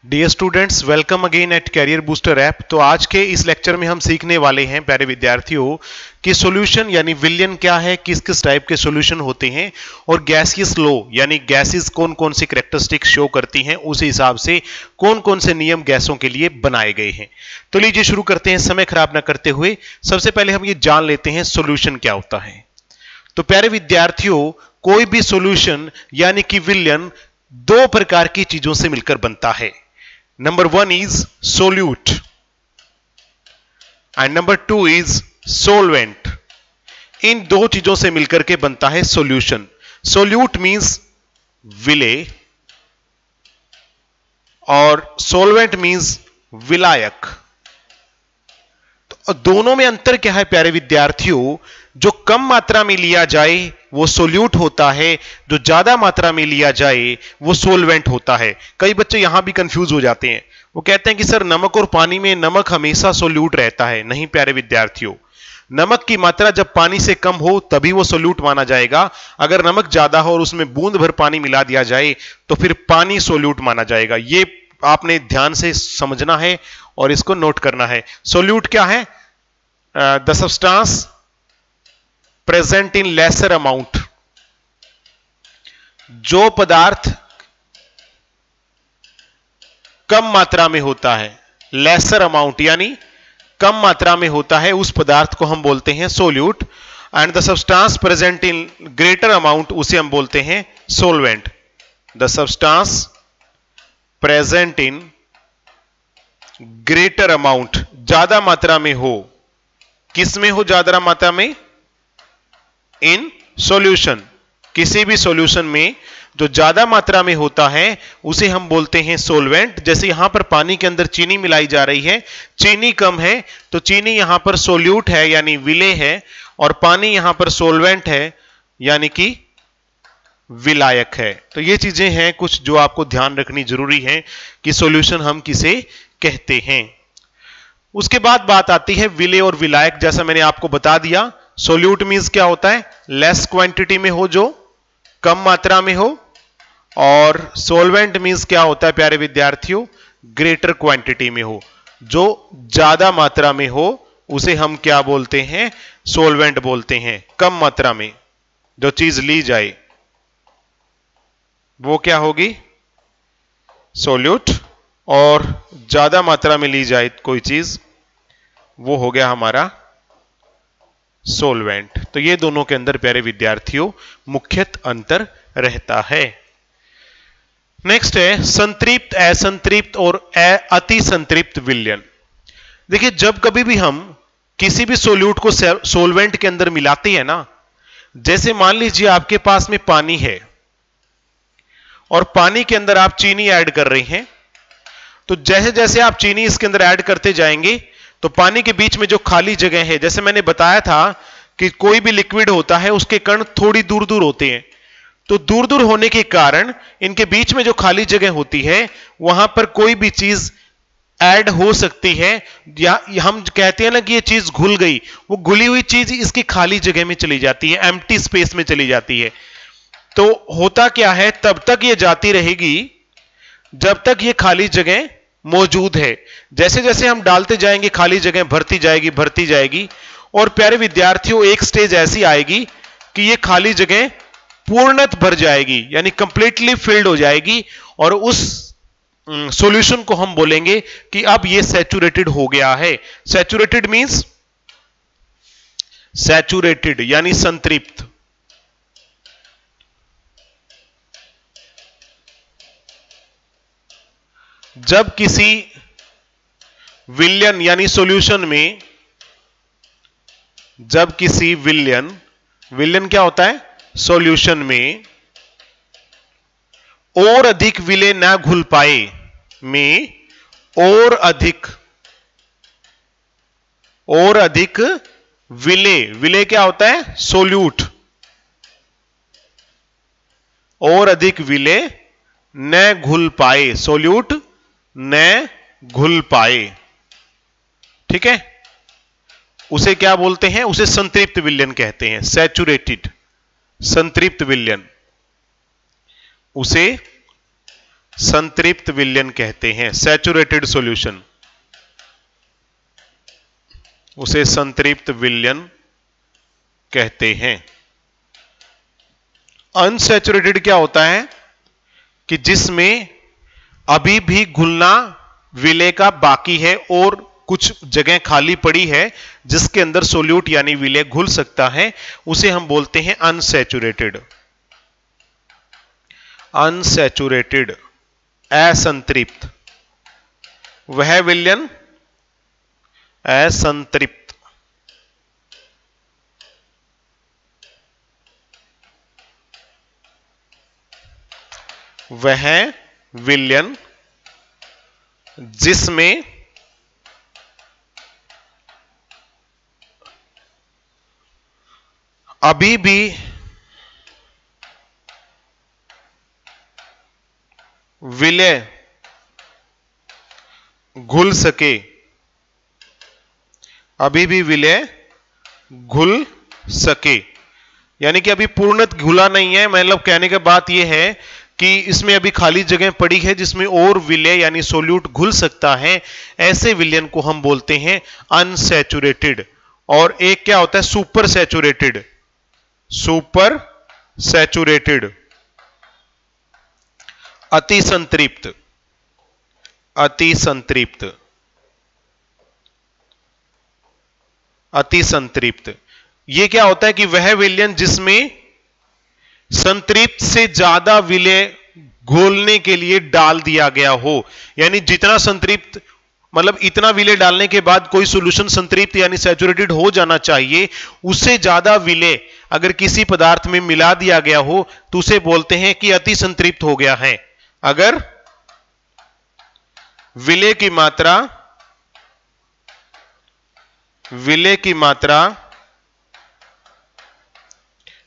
Dear students, welcome again at career booster app. तो आज के इस लेक्चर में हम सीखने वाले हैं प्यारे विद्यार्थियों कि सॉल्यूशन यानी विलयन क्या है, किस किस टाइप के सॉल्यूशन होते हैं और गैसियस लो यानी गैसेस कौन कौन सी कैरेक्टरिस्टिक शो करती हैं, उस हिसाब से कौन कौन से नियम गैसों के लिए बनाए गए हैं। तो लीजिए शुरू करते हैं समय खराब ना करते हुए। सबसे पहले हम ये जान लेते हैं सॉल्यूशन क्या होता है। तो प्यारे विद्यार्थियों, कोई भी सॉल्यूशन यानी कि विलयन दो प्रकार की चीजों से मिलकर बनता है। Number 1 is solute and number 2 is solvent. इन दो चीजों से मिलकर के बनता है सॉल्यूशन। सोल्यूट मींस विले और सोलवेंट मींस विलायक। तो दोनों में अंतर क्या है प्यारे विद्यार्थियों? जो कम मात्रा में लिया जाए वो सोल्यूट होता है, जो ज्यादा मात्रा में लिया जाए वो सोलवेंट होता है। कई बच्चे यहां भी कंफ्यूज हो जाते हैं, वो कहते हैं कि सर नमक और पानी में नमक हमेशा सोल्यूट रहता है। नहीं प्यारे विद्यार्थियों, नमक की मात्रा जब पानी से कम हो तभी वो सोल्यूट माना जाएगा। अगर नमक ज्यादा हो और उसमें बूंद भर पानी मिला दिया जाए तो फिर पानी सोल्यूट माना जाएगा। ये आपने ध्यान से समझना है और इसको नोट करना है। सोल्यूट क्या है? The substance present in lesser amount. जो पदार्थ कम मात्रा में होता है, लेसर अमाउंट यानी कम मात्रा में होता है, उस पदार्थ को हम बोलते हैं solute. And the substance present in greater amount, उसे हम बोलते हैं solvent. The substance present in greater amount, ज्यादा मात्रा में हो। किस में हो ज्यादा मात्रा में? In solution. किसी भी सॉल्यूशन में जो ज्यादा मात्रा में होता है उसे हम बोलते हैं सोलवेंट। जैसे यहां पर पानी के अंदर चीनी मिलाई जा रही है, चीनी कम है तो चीनी यहां पर सोल्यूट है यानी विले है, और पानी यहां पर सोलवेंट है यानी कि विलायक है। तो ये चीजें हैं कुछ जो आपको ध्यान रखनी जरूरी है कि सॉल्यूशन हम किसे कहते हैं। उसके बाद बात आती है विले और विलायक। जैसा मैंने आपको बता दिया, सोल्यूट मींस क्या होता है? लेस क्वांटिटी में हो, जो कम मात्रा में हो। और सोलवेंट मींस क्या होता है प्यारे विद्यार्थियों? ग्रेटर क्वांटिटी में हो, जो ज्यादा मात्रा में हो उसे हम क्या बोलते हैं? सोलवेंट बोलते हैं। कम मात्रा में जो चीज ली जाए वो क्या होगी? सोल्यूट। और ज्यादा मात्रा में ली जाए कोई चीज, वो हो गया हमारा सोलवेंट। तो ये दोनों के अंदर प्यारे विद्यार्थियों मुख्यतः अंतर रहता है। नेक्स्ट है संतृप्त, असंतृप्त और अति संतृप्त विलयन। देखिए, जब कभी भी हम किसी भी सोल्यूट को सोलवेंट के अंदर मिलाते हैं ना, जैसे मान लीजिए आपके पास में पानी है और पानी के अंदर आप चीनी ऐड कर रहे हैं, तो जैसे जैसे आप चीनी इसके अंदर ऐड करते जाएंगे तो पानी के बीच में जो खाली जगह है, जैसे मैंने बताया था कि कोई भी लिक्विड होता है उसके कण थोड़ी दूर दूर होते हैं, तो दूर दूर होने के कारण इनके बीच में जो खाली जगह होती है वहां पर कोई भी चीज ऐड हो सकती है। या हम कहते हैं ना कि ये चीज घुल गई, वो घुली हुई चीज इसकी खाली जगह में चली जाती है, एम्प्टी स्पेस में चली जाती है। तो होता क्या है, तब तक ये जाती रहेगी जब तक ये खाली जगह मौजूद है। जैसे जैसे हम डालते जाएंगे खाली जगह भरती जाएगी भरती जाएगी, और प्यारे विद्यार्थियों एक स्टेज ऐसी आएगी कि ये खाली जगह पूर्णतः भर जाएगी यानी कंप्लीटली फिल्ड हो जाएगी, और उस सॉल्यूशन को हम बोलेंगे कि अब ये सैचुरेटेड हो गया है। सैचुरेटेड मींस सैचुरेटेड यानी संतृप्त। जब किसी विलयन यानी सॉल्यूशन में, जब किसी विलयन, विलयन क्या होता है? सॉल्यूशन में और अधिक विले ना घुल पाए, में और अधिक विले, विले क्या होता है? सोल्यूट। और अधिक विले न घुल पाए, सोल्यूट न घुल पाए, ठीक है, उसे क्या बोलते हैं? उसे संतृप्त विलयन कहते हैं। सैचुरेटेड, संतृप्त विलयन, उसे संतृप्त विलयन कहते हैं। सैचुरेटेड सॉल्यूशन, उसे संतृप्त विलयन कहते हैं। अनसैचुरेटेड क्या होता है कि जिसमें अभी भी घुलना विलय का बाकी है और कुछ जगह खाली पड़ी है जिसके अंदर सोल्यूट यानी विलय घुल सकता है, उसे हम बोलते हैं अनसैचुरेटेड। अनसैचुरेटेड, असंतृप्त, वह विलयन असंतृप्त। वह विलयन जिसमें अभी भी विलय घुल सके, अभी भी विलय घुल सके, यानी कि अभी पूर्णतः घुला नहीं है। मतलब कहने की बात यह है कि इसमें अभी खाली जगह पड़ी है जिसमें और विलय यानी सोल्यूट घुल सकता है। ऐसे विलयन को हम बोलते हैं अनसैचुरेटेड। और एक क्या होता है, सुपर सैचुरेटेड। सुपर सैचुरेटेड, अति संतृप्त, अति संतृप्त, अति संतृप्त। यह क्या होता है कि वह विलयन जिसमें संतृप्त से ज्यादा विलय घोलने के लिए डाल दिया गया हो, यानी जितना संतृप्त मतलब इतना विलय डालने के बाद कोई सॉल्यूशन संतृप्त यानी सैचुरेटेड हो जाना चाहिए, उससे ज्यादा विलय अगर किसी पदार्थ में मिला दिया गया हो तो उसे बोलते हैं कि अति संतृप्त हो गया है। अगर विलय की मात्रा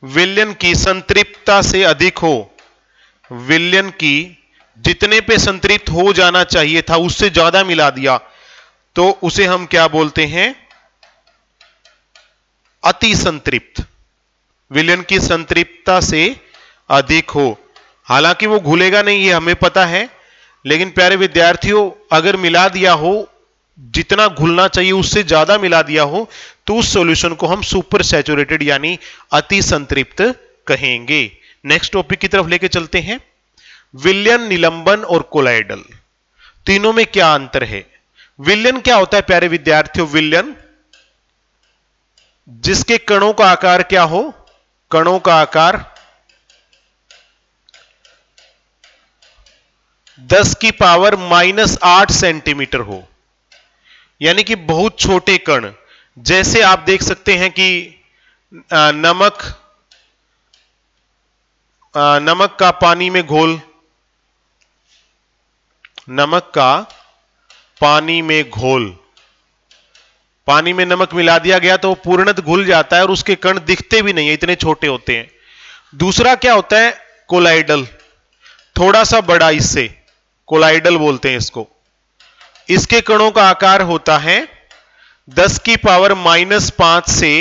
विलयन की संतृप्तता से अधिक हो, विलयन की जितने पे संतृप्त हो जाना चाहिए था उससे ज्यादा मिला दिया, तो उसे हम क्या बोलते हैं, अति संतृप्त। विलयन की संतृप्तता से अधिक हो, हालांकि वो घुलेगा नहीं ये हमें पता है, लेकिन प्यारे विद्यार्थियों अगर मिला दिया हो, जितना घुलना चाहिए उससे ज्यादा मिला दिया हो, तो उस सॉल्यूशन को हम सुपर सैचुरेटेड यानी अति संतृप्त कहेंगे। नेक्स्ट टॉपिक की तरफ लेके चलते हैं। विलयन, निलंबन और कोलाइडल, तीनों में क्या अंतर है। विलयन क्या होता है प्यारे विद्यार्थियों, विलयन जिसके कणों का आकार क्या हो, कणों का आकार 10⁻⁻8 सेंटीमीटर हो, यानी कि बहुत छोटे कण। जैसे आप देख सकते हैं कि नमक का पानी में घोल, नमक का पानी में घोल, पानी में नमक मिला दिया गया तो पूर्णतः घुल जाता है और उसके कण दिखते भी नहीं है, इतने छोटे होते हैं। दूसरा क्या होता है, कोलाइडल, थोड़ा सा बड़ा, इससे कोलाइडल बोलते हैं इसको। इसके कणों का आकार होता है 10⁻⁻5 से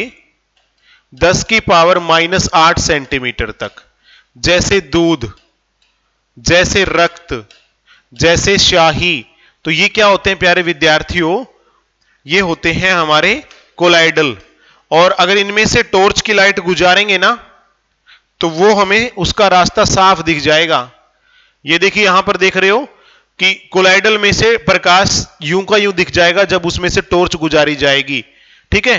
10⁻⁻8 सेंटीमीटर तक। जैसे दूध, जैसे रक्त, जैसे शाही, तो ये क्या होते हैं प्यारे विद्यार्थियों, ये होते हैं हमारे कोलाइडल। और अगर इनमें से टॉर्च की लाइट गुजारेंगे ना तो वो हमें उसका रास्ता साफ दिख जाएगा। ये देखिए यहां पर देख रहे हो कि कोलाइडल में से प्रकाश यूं का यूं दिख जाएगा जब उसमें से टॉर्च गुजारी जाएगी, ठीक है।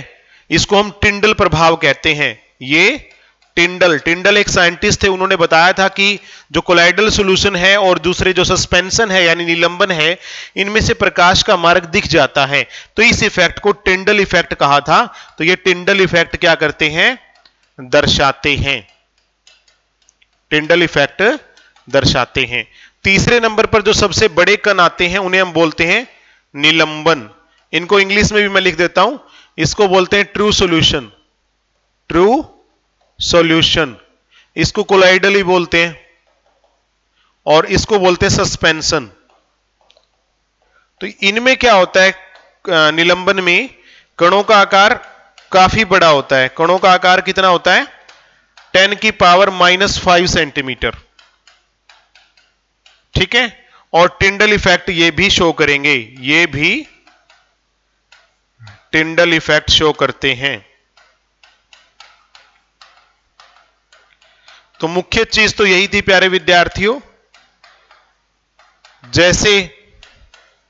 इसको हम टिंडल प्रभाव कहते हैं। ये टिंडल एक साइंटिस्ट थे, उन्होंने बताया था कि जो कोलाइडल सॉल्यूशन है और दूसरे जो सस्पेंशन है यानी निलंबन है, इनमें से प्रकाश का मार्ग दिख जाता है, तो इस इफेक्ट को टिंडल इफेक्ट कहा था। तो ये टिंडल इफेक्ट क्या करते हैं, दर्शाते हैं, टिंडल इफेक्ट दर्शाते हैं। तीसरे नंबर पर जो सबसे बड़े कण आते हैं उन्हें हम बोलते हैं निलंबन। इनको इंग्लिश में भी मैं लिख देता हूं, इसको बोलते हैं ट्रू सॉल्यूशन, ट्रू सॉल्यूशन। इसको कोलाइडल ही बोलते हैं और इसको बोलते हैं सस्पेंशन। तो इनमें क्या होता है, निलंबन में कणों का आकार काफी बड़ा होता है। कणों का आकार कितना होता है, 10⁻⁻5 सेंटीमीटर, ठीक है, और टिंडल इफेक्ट ये भी शो करेंगे, ये भी टिंडल इफेक्ट शो करते हैं। तो मुख्य चीज तो यही थी प्यारे विद्यार्थियों, जैसे